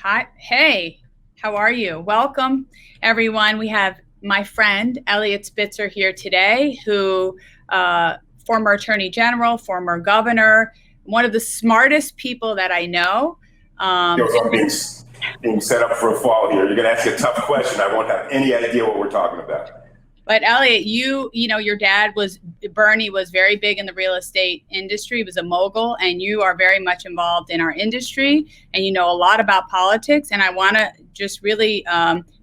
Hi. Hey, how are you? Welcome, everyone. We have my friend Eliot Spitzer here today, who former Attorney General, former governor, one of the smartest people that I know. I'm being set up for a fall here. You're going to ask a tough question. I won't have any idea what we're talking about. But Eliot, you know, your dad was Bernie was very big in the real estate industry. He was a mogul, and you are very much involved in our industry, and you know a lot about politics. And I want to just really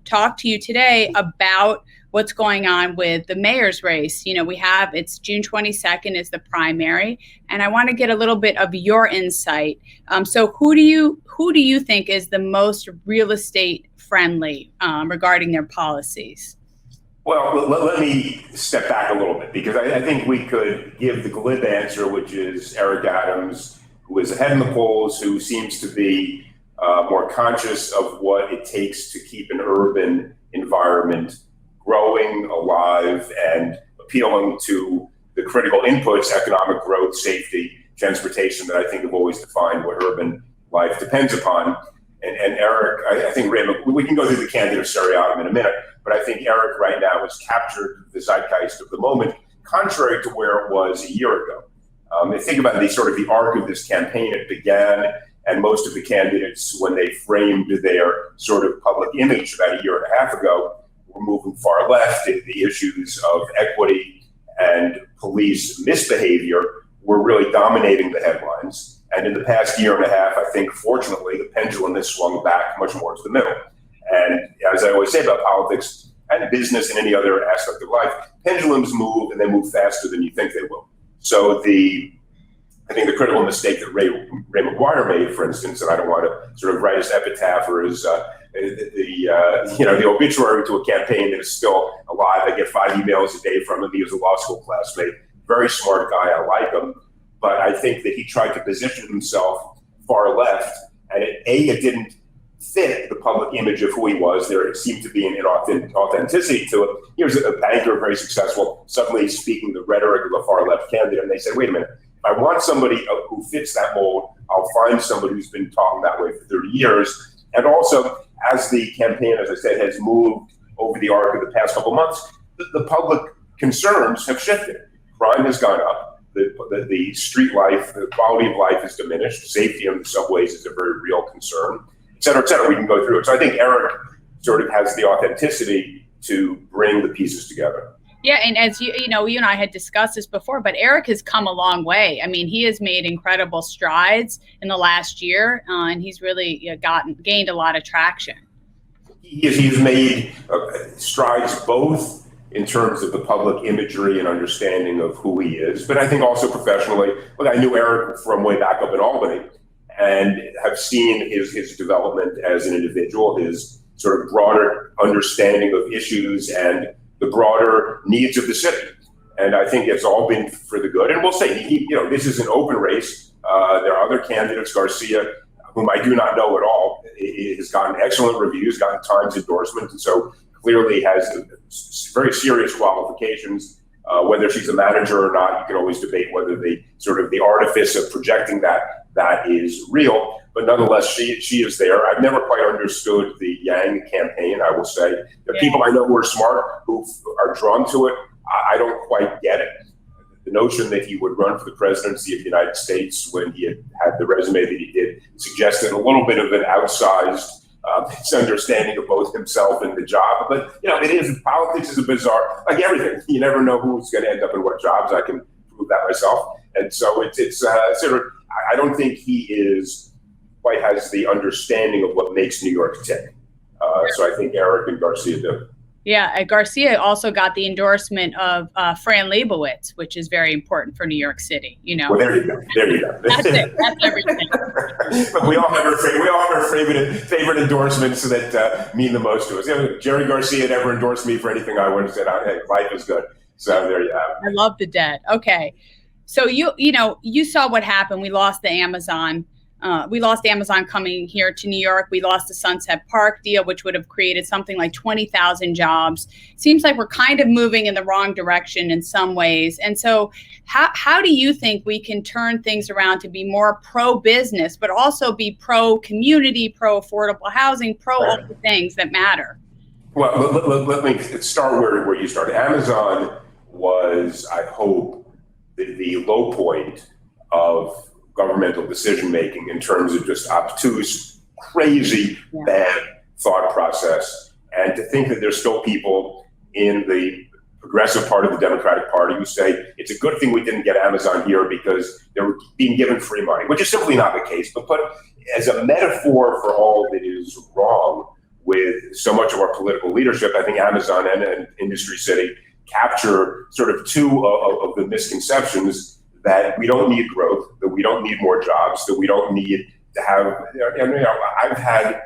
talk to you today about what's going on with the mayor's race. You know, it's June 22nd is the primary, and I want to get a little bit of your insight. So who do you think is the most real estate friendly regarding their policies? Well, let me step back a little bit because I think we could give the glib answer, which is Eric Adams, who is ahead in the polls, who seems to be more conscious of what it takes to keep an urban environment growing, alive, and appealing to the critical inputs, economic growth, safety, transportation, that I think have always defined what urban life depends upon. And Eric, I think we can go through the candidate seriatim in a minute, but I think Eric right now has captured the zeitgeist of the moment, contrary to where it was a year ago. Think about the arc of this campaign. It began, and most of the candidates, when they framed their sort of public image about a year and a half ago, were moving far left. The issues of equity and police misbehavior were really dominating the headlines. And in the past year and a half, I think, fortunately, the pendulum has swung back much more to the middle. And as I always say about politics and business and any other aspect of life, pendulums move, and they move faster than you think they will. So I think the critical mistake that Ray McGuire made, for instance, and I don't want to sort of write his epitaph or his the obituary to a campaign that is still alive. I get 5 emails a day from him. He was a law school classmate, very smart guy. I like him. But I think that he tried to position himself far left, and it didn't fit the public image of who he was. There seemed to be an authenticity to it. He was a banker, very successful, suddenly speaking the rhetoric of a far left candidate, and they said, wait a minute, if I want somebody who fits that mold, I'll find somebody who's been talking that way for 30 years. And also, as the campaign, as I said, has moved over the arc of the past couple months, the public concerns have shifted. Crime has gone up. The street life, the quality of life is diminished. Safety on the subways is a very real concern, et cetera, et cetera. We can go through it. So I think Eric sort of has the authenticity to bring the pieces together. Yeah, and as you know, you and I had discussed this before, but Eric has come a long way. I mean, he has made incredible strides in the last year, and he's really gained a lot of traction. He's made strides both in terms of the public imagery and understanding of who he is, but I think also professionally. Look, I knew Eric from way back up in Albany and have seen his development as an individual, his sort of broader understanding of issues and the broader needs of the city. And I think it's all been for the good. And we'll say, this is an open race. There are other candidates, Garcia, whom I do not know at all. He has gotten excellent reviews, gotten Times endorsement, and so clearly has very serious qualifications. Whether she's a manager or not, you can always debate whether the artifice of projecting that is real. But nonetheless, she is there. I've never quite understood the Yang campaign, I will say. There are people I know who are smart, who are drawn to it. I don't quite get it. The notion that he would run for the presidency of the United States when he had the resume that he did suggested a little bit of an outsized misunderstanding of both himself and the job. But, politics is a bizarre, like everything. You never know who's going to end up in what jobs. I can prove that myself. And so I don't think he quite has the understanding of what makes New York tick. So I think Eric and Garcia do. Yeah, Garcia also got the endorsement of Fran Lebowitz, which is very important for New York City. Well, there you go. That's it. That's everything. But we all have our favorite endorsements that mean the most to us. Jerry Garcia never endorsed me for anything I would have said. Hey, life is good. So there you have it. I love the debt. Okay, so you saw what happened. We lost the Amazon we lost Amazon coming here to New York. We lost the Sunset Park deal, which would have created something like 20,000 jobs. Seems like we're kind of moving in the wrong direction in some ways. And so how do you think we can turn things around to be more pro-business, but also be pro-community, pro-affordable housing, pro all the things that matter? Well, let me start where you started. Amazon was, I hope, the low point of governmental decision-making in terms of just obtuse, crazy, bad thought process. And to think that there's still people in the progressive part of the Democratic Party who say it's a good thing we didn't get Amazon here because they were being given free money, which is simply not the case. But as a metaphor for all that is wrong with so much of our political leadership, I think Amazon and Industry City capture sort of two of the misconceptions that we don't need growth, that we don't need more jobs, that we don't need to have, I've had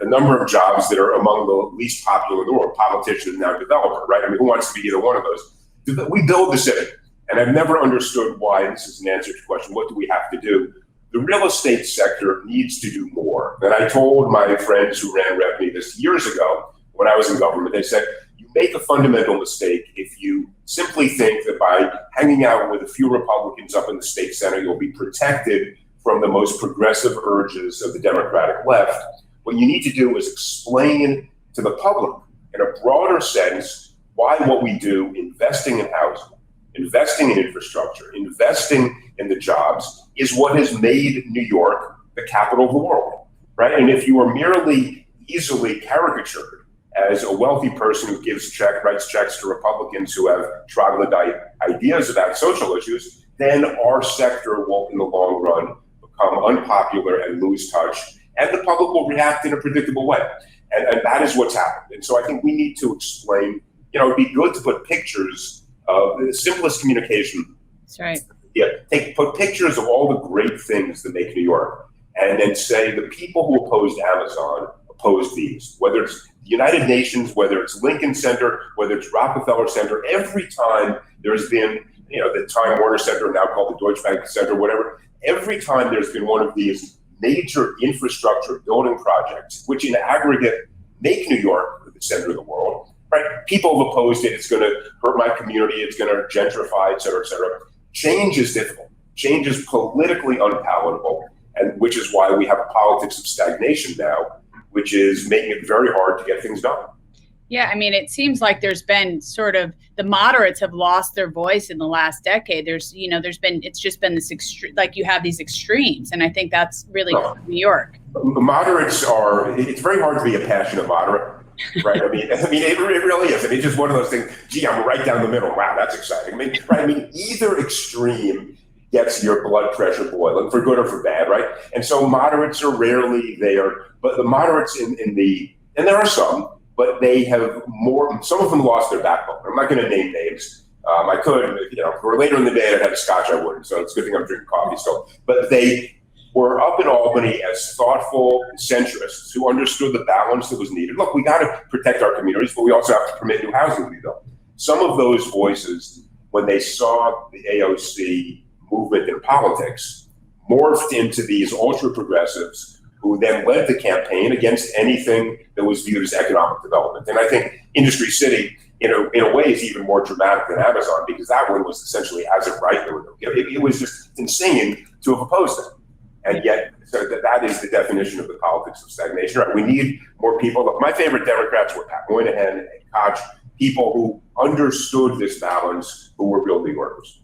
a number of jobs that are among the least popular in the world, politician and now developer, right? I mean, who wants to be either one of those? We build the city. And I've never understood why this is an answer to the question, what do we have to do? The real estate sector needs to do more. And I told my friends who ran revenue this years ago, when I was in government, they said, you make a fundamental mistake if you simply think that by hanging out with a few Republicans up in the state Senate, you'll be protected from the most progressive urges of the Democratic left. What you need to do is explain to the public in a broader sense why what we do, investing in housing, investing in infrastructure, investing in the jobs, is what has made New York the capital of the world, right? And if you are merely easily caricatured as a wealthy person who writes checks to Republicans who have troglodyte ideas about social issues, then our sector will, in the long run, become unpopular and lose touch, and the public will react in a predictable way. And that is what's happened. And so I think we need to explain, it'd be good to put pictures of the simplest communication. That's right. Yeah, put pictures of all the great things that make New York, and then say the people who opposed Amazon opposed these, whether it's the United Nations, whether it's Lincoln Center, whether it's Rockefeller Center. Every time there's been, the Time Warner Center, now called the Deutsche Bank Center, whatever, every time there's been one of these major infrastructure building projects, which in aggregate make New York the center of the world, right? People have opposed it. It's going to hurt my community. It's going to gentrify, et cetera, et cetera. Change is difficult. Change is politically unpalatable, and which is why we have a politics of stagnation now, which is making it very hard to get things done. Yeah, I mean, it seems like there's been sort of the moderates have lost their voice in the last decade. It's just been this like you have these extremes, and I think that's really New York. Moderates it's very hard to be a passionate moderate, right? I mean, it really is. I mean, it's just one of those things. Gee, I'm right down the middle. Wow, that's exciting. I mean, either extreme gets your blood pressure boiling, for good or for bad, right? And so moderates are rarely there, but the moderates and there are some, but they have more, some of them lost their backbone. I'm not going to name names. I could, if we're later in the day and I had a scotch, I wouldn't. So it's a good thing I'm drinking coffee still. But they were up in Albany as thoughtful centrists who understood the balance that was needed. Look, we got to protect our communities, but we also have to permit new housing to be built. Some of those voices, when they saw the AOC movement in politics, morphed into these ultra progressives who then led the campaign against anything that was viewed as economic development. And I think Industry City, in a way, is even more dramatic than Amazon, because that one was essentially as of right. It was just insane to have opposed it. And yet, so that is the definition of the politics of stagnation. Right? We need more people. Look, my favorite Democrats were Pat Moynihan and Koch, people who understood this balance, who were real New Yorkers.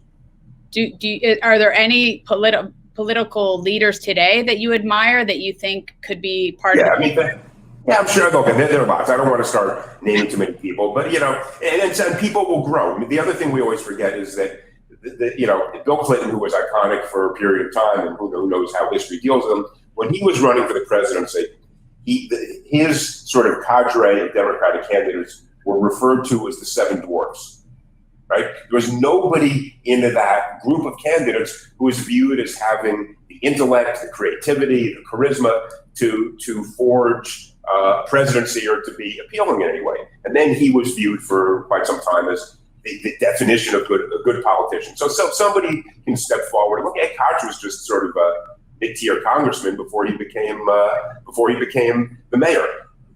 Are there any political leaders today that you admire that you think could be part of it? Yeah, I'm sure. Look, there are lots. I don't want to start naming too many people, but and people will grow. I mean, the other thing we always forget is that Bill Clinton, who was iconic for a period of time, and who knows how history deals with him, when he was running for the presidency, his sort of cadre of Democratic candidates were referred to as the Seven Dwarfs. Right? There was nobody in that group of candidates who was viewed as having the intellect, the creativity, the charisma to forge presidency or to be appealing in any way. And then he was viewed for quite some time as the definition of a good politician. So somebody can step forward. Look, Ed Koch was just sort of mid-tier congressman before he became the mayor.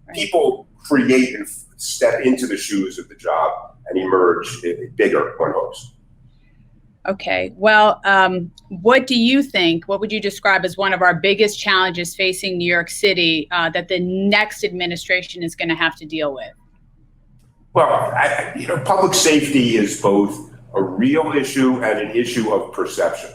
Right. People create and step into the shoes of the job and emerge bigger, one hopes. Okay. Well, what do you think? What would you describe as one of our biggest challenges facing New York City that the next administration is going to have to deal with? Well, public safety is both a real issue and an issue of perception.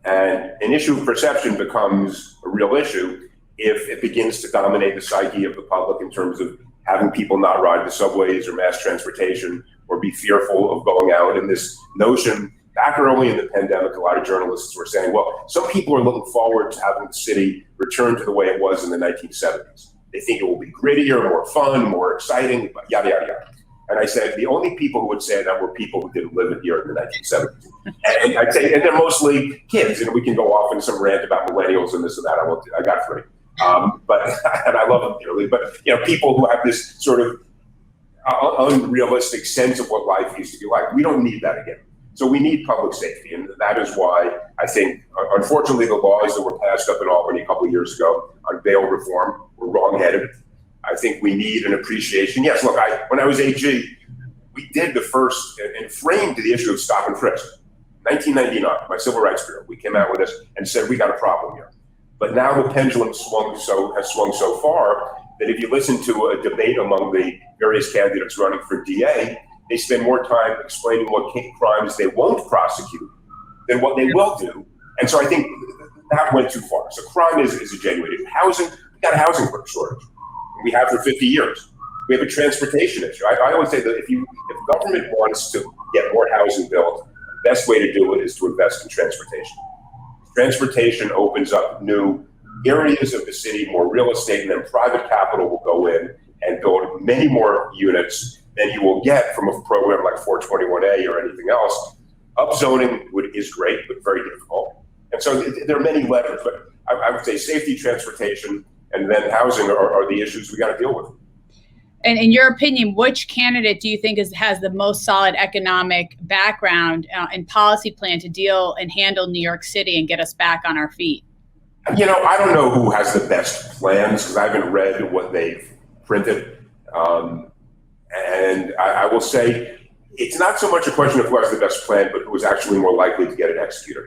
And an issue of perception becomes a real issue if it begins to dominate the psyche of the public in terms of having people not ride the subways or mass transportation or be fearful of going out. And this notion, back early in the pandemic, a lot of journalists were saying, well, some people are looking forward to having the city return to the way it was in the 1970s. They think it will be grittier, more fun, more exciting, yada, yada, yada. And I said, the only people who would say that were people who didn't live here in the 1970s. And I'd say, and they're mostly kids, and we can go off in some rant about millennials and this and that. I got three. And I love them dearly, but people who have this sort of unrealistic sense of what life used to be like. We don't need that again. So we need public safety, and that is why I think, unfortunately, the laws that were passed up in Albany a couple of years ago on bail reform were wrong-headed. I think we need an appreciation. Yes, look, when I was AG, we did the first and framed the issue of stop and frisk. 1999, my Civil Rights Bureau, we came out with this and said we got a problem here. But now the pendulum has swung so far that if you listen to a debate among the various candidates running for DA, they spend more time explaining what crimes they won't prosecute than what they will do. And so I think that went too far. So crime is a genuine issue. Housing, we got a housing shortage. We have for 50 years. We have a transportation issue. I always say that if government wants to get more housing built, the best way to do it is to invest in transportation. Transportation opens up new areas of the city, more real estate, and then private capital will go in and build many more units than you will get from a program like 421A or anything else. Upzoning is great, but very difficult. And so there are many levers, but I would say safety, transportation, and then housing are the issues we got to deal with. And in your opinion, which candidate do you think has the most solid economic background and policy plan to deal and handle New York City and get us back on our feet? I don't know who has the best plans because I haven't read what they've printed. And I will say it's not so much a question of who has the best plan, but who is actually more likely to get it executed.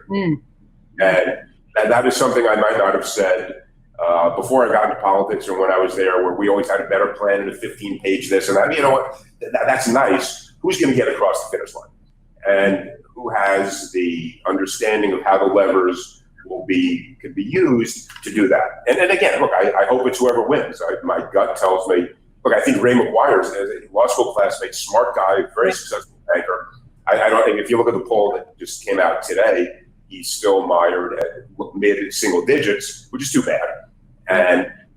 And that is something I might not have said before I got into politics or when I was there, where we always had a better plan and a 15-page this and that. You know what? That's nice. Who's going to get across the finish line? And who has the understanding of how the levers could be used to do that? And then again, look, I hope it's whoever wins. My gut tells me, look, I think Ray McGuire is a law school classmate, smart guy, very successful banker. I don't think if you look at the poll that just came out today, he's still mired at mid-single digits, which is too bad.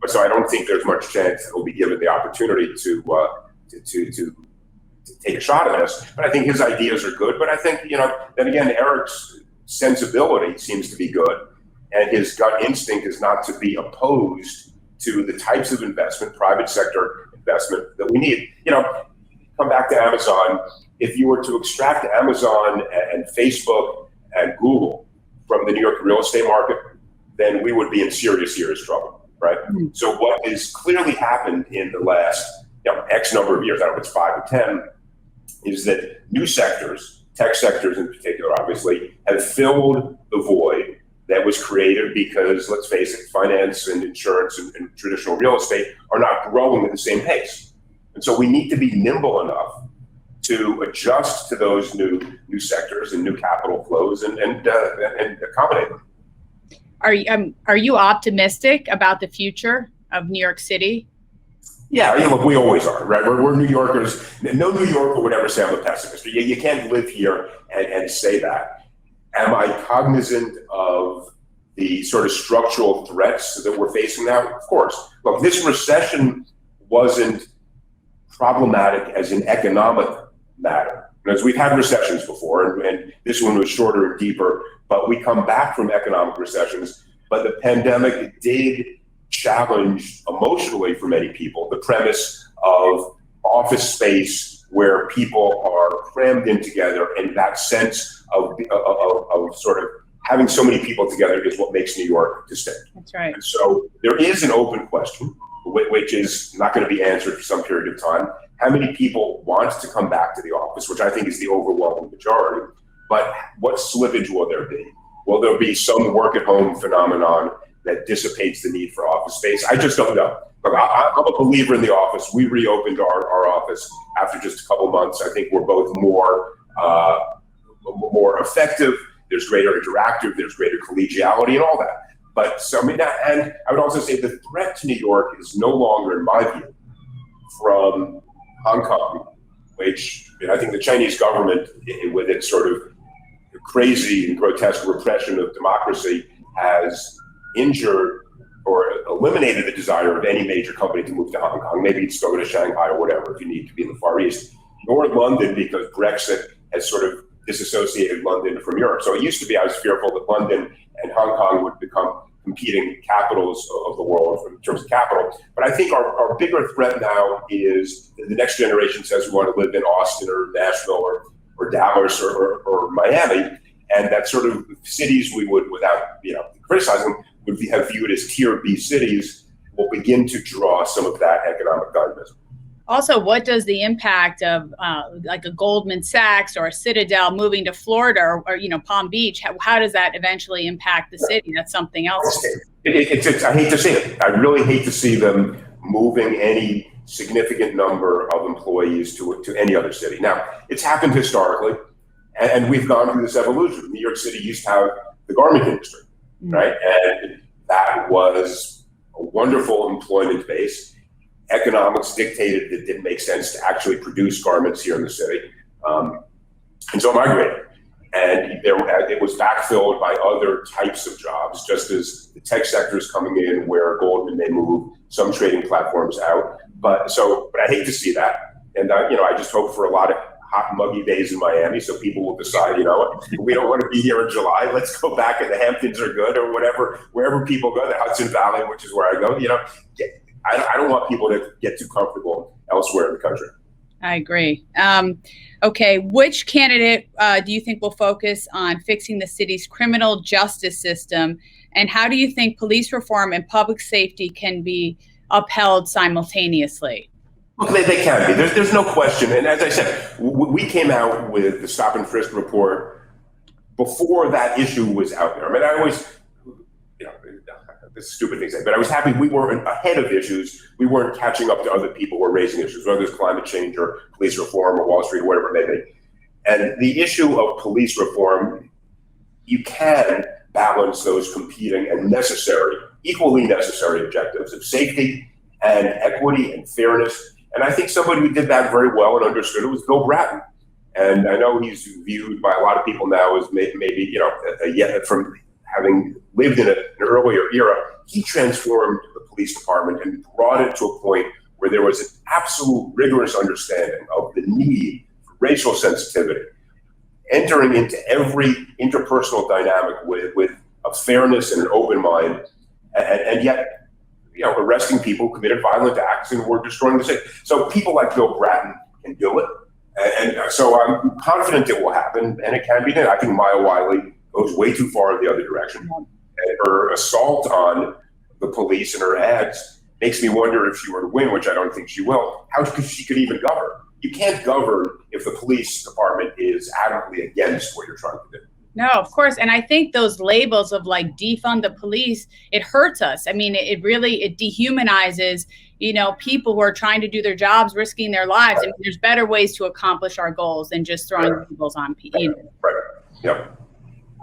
But so I don't think there's much chance that he'll be given the opportunity to take a shot at this. But I think his ideas are good. But I think, then again, Eric's sensibility seems to be good. And his gut instinct is not to be opposed to the types of investment, private sector investment that we need. Come back to Amazon. If you were to extract Amazon and Facebook and Google from the New York real estate market, then we would be in serious trouble, right? So what has clearly happened in the last X number of years, I don't know if it's 5 or 10, is that new sectors, tech sectors in particular, obviously, have filled the void that was created because, let's face it, finance and insurance and traditional real estate are not growing at the same pace. And so we need to be nimble enough to adjust to those new sectors and new capital flows and accommodate them. Are you optimistic about the future of New York City? Yeah, look, we always are, right? We're New Yorkers. No New Yorker would ever say I'm a pessimist. You can't live here and say that. Am I cognizant of the sort of structural threats that we're facing now? Of course. Look, this recession wasn't problematic as an economic matter. Because we've had recessions before, and this one was shorter and deeper, but we come back from economic recessions. But the pandemic did challenge emotionally for many people the premise of office space where people are crammed in together, and that sense of sort of having so many people together is what makes New York distinct. That's right. And so there is an open question, which is not going to be answered for some period of time. How many people want to come back to the office, which I think is the overwhelming majority, but what slippage will there be? Will there be some work at home phenomenon that dissipates the need for office space? I just don't know. Look, I'm a believer in the office. We reopened our office after just a couple months. I think we're both more effective. There's greater interactive, there's greater collegiality and all that. But so, I mean, and I would also say the threat to New York is no longer, in my view, from Hong Kong, which I think the Chinese government, with its sort of crazy and grotesque repression of democracy, has injured or eliminated the desire of any major company to move to Hong Kong. Maybe it's go to Shanghai or whatever if you need to be in the Far East. Nor London, because Brexit has sort of disassociated London from Europe. So it used to be I was fearful that London and Hong Kong would become competing capitals of the world in terms of capital. But I think our bigger threat now is that the next generation says we want to live in Austin or Nashville or Dallas or Miami. And that sort of cities we would, without criticizing, would have viewed as tier B cities will begin to draw some of that economic dynamism. Also, what does the impact of like a Goldman Sachs or a Citadel moving to Florida or Palm Beach, how does that eventually impact the city? That's something else. I hate to see it. I really hate to see them moving any significant number of employees to any other city. Now, it's happened historically, and we've gone through this evolution. New York City used to have the garment industry, right? And that was a wonderful employment base. Economics dictated that it didn't make sense to actually produce garments here in the city. And so migrated. And it was backfilled by other types of jobs, just as the tech sector is coming in where Goldman may move some trading platforms out. But I hate to see that. And I just hope for a lot of hot, muggy days in Miami so people will decide, we don't want to be here in July. Let's go back, and the Hamptons are good, or whatever, wherever people go, the Hudson Valley, which is where I go, I don't want people to get too comfortable elsewhere in the country. I agree. Okay, which candidate do you think will focus on fixing the city's criminal justice system? And how do you think police reform and public safety can be upheld simultaneously? Look, they can be. There's no question. And as I said, we came out with the Stop and Frisk report before that issue was out there. I mean, I always, this stupid thing to say, but I was happy we weren't ahead of issues. We weren't catching up to other people who were raising issues, whether it's climate change or police reform or Wall Street or whatever it may be. And the issue of police reform, you can balance those competing and equally necessary objectives of safety and equity and fairness. And I think somebody who did that very well and understood it was Bill Bratton. And I know he's viewed by a lot of people now as maybe from having lived in an earlier era, he transformed the police department and brought it to a point where there was an absolute rigorous understanding of the need for racial sensitivity, entering into every interpersonal dynamic with a fairness and an open mind, and yet, arresting people who committed violent acts and were destroying the city. So people like Bill Bratton can do it. And so I'm confident it will happen, and it can be done. I think Maya Wiley goes way too far in the other direction. And her assault on the police and her ads makes me wonder if she were to win, which I don't think she will, how she could even govern. You can't govern if the police department is adamantly against what you're trying to do. No, of course. And I think those labels of like defund the police, it hurts us. I mean, it dehumanizes, people who are trying to do their jobs, risking their lives. I mean, there's better ways to accomplish our goals than just throwing labels on people. Right. Yep.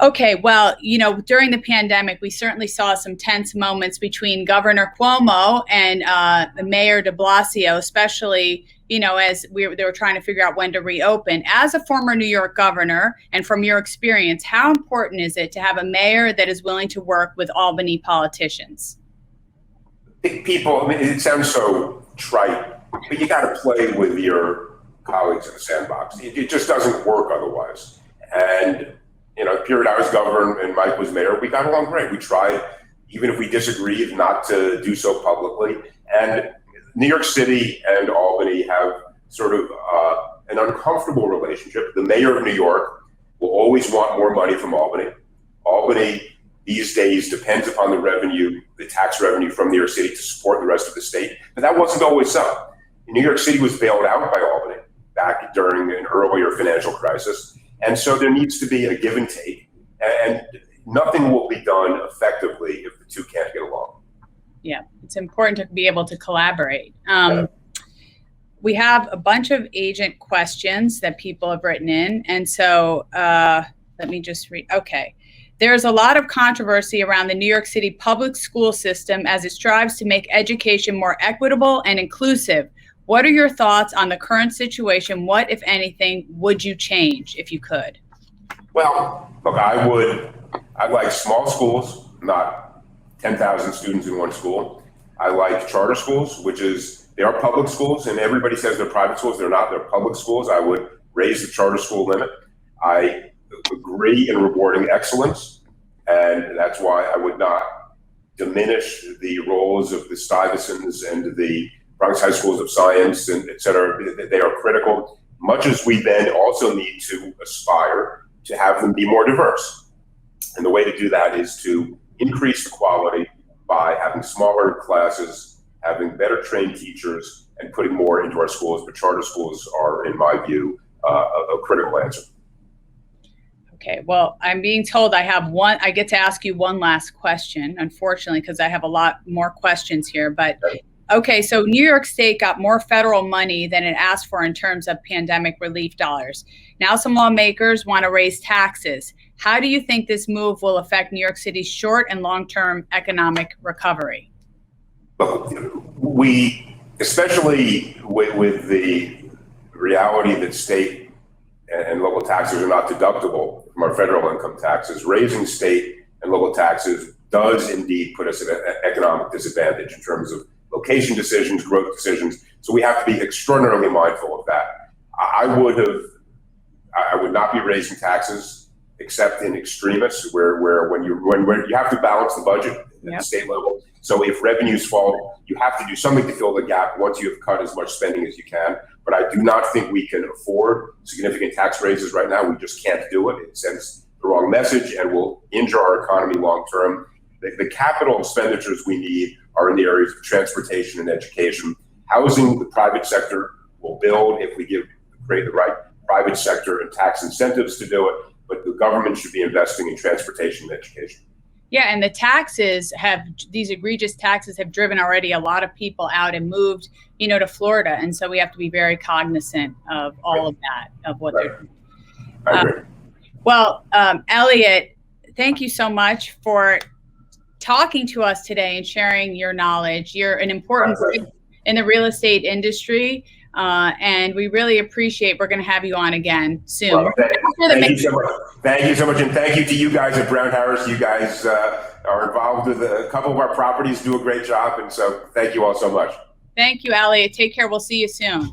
Okay, well, during the pandemic, we certainly saw some tense moments between Governor Cuomo and Mayor de Blasio, especially, as they were trying to figure out when to reopen. As a former New York governor, and from your experience, how important is it to have a mayor that is willing to work with Albany politicians? People, it sounds so trite, but you got to play with your colleagues in the sandbox. It just doesn't work otherwise. And the period I was governor and Mike was mayor, we got along great. We tried, even if we disagreed, not to do so publicly. And New York City and Albany have sort of an uncomfortable relationship. The mayor of New York will always want more money from Albany. Albany these days depends upon the tax revenue from New York City to support the rest of the state. But that wasn't always so. New York City was bailed out by Albany back during an earlier financial crisis. And so there needs to be a give and take. And nothing will be done effectively if the two can't get along. Yeah, it's important to be able to collaborate. We have a bunch of agent questions that people have written in. And so let me just read. Okay. There's a lot of controversy around the New York City public school system as it strives to make education more equitable and inclusive. What are your thoughts on the current situation? What, if anything, would you change if you could? Well, look, I like small schools, not 10,000 students in one school. I like charter schools, they are public schools, and everybody says they're private schools. They're not, they're public schools. I would raise the charter school limit. I agree in rewarding excellence, and that's why I would not diminish the roles of the Stuyvesants and the Bronx High Schools of Science, and et cetera. They are critical, much as we then also need to aspire to have them be more diverse. And the way to do that is to increase the quality by having smaller classes, having better trained teachers, and putting more into our schools. But charter schools are, in my view, a critical answer. Okay, well, I'm being told I get to ask you one last question, unfortunately, because I have a lot more questions here. But okay, so New York State got more federal money than it asked for in terms of pandemic relief dollars. Now some lawmakers want to raise taxes. How do you think this move will affect New York City's short and long-term economic recovery? We, especially with the reality that state and local taxes are not deductible from our federal income taxes, raising state and local taxes does indeed put us at an economic disadvantage in terms of location decisions, growth decisions. So we have to be extraordinarily mindful of that. I would not be raising taxes except in extremis, where when you have to balance the budget at the state level. So if revenues fall, you have to do something to fill the gap once you have cut as much spending as you can. But I do not think we can afford significant tax raises right now. We just can't do it. It sends the wrong message and will injure our economy long term. The capital expenditures we need are in the areas of transportation and education. Housing, the private sector will build if we create the right private sector and tax incentives to do it. But the government should be investing in transportation and education. Yeah, and these egregious taxes have driven already a lot of people out and moved, to Florida. And so we have to be very cognizant of all of that, of what they're doing. I agree. Well, Eliot, thank you so much for talking to us today and sharing your knowledge. You're an important voice in the real estate industry. And we really appreciate, we're going to have you on again soon. Well, thank you so much. Thank you so much. And thank you to you guys at Brown Harris. You guys are involved with a couple of our properties, do a great job. And so thank you all so much. Thank you, Eliot. Take care. We'll see you soon.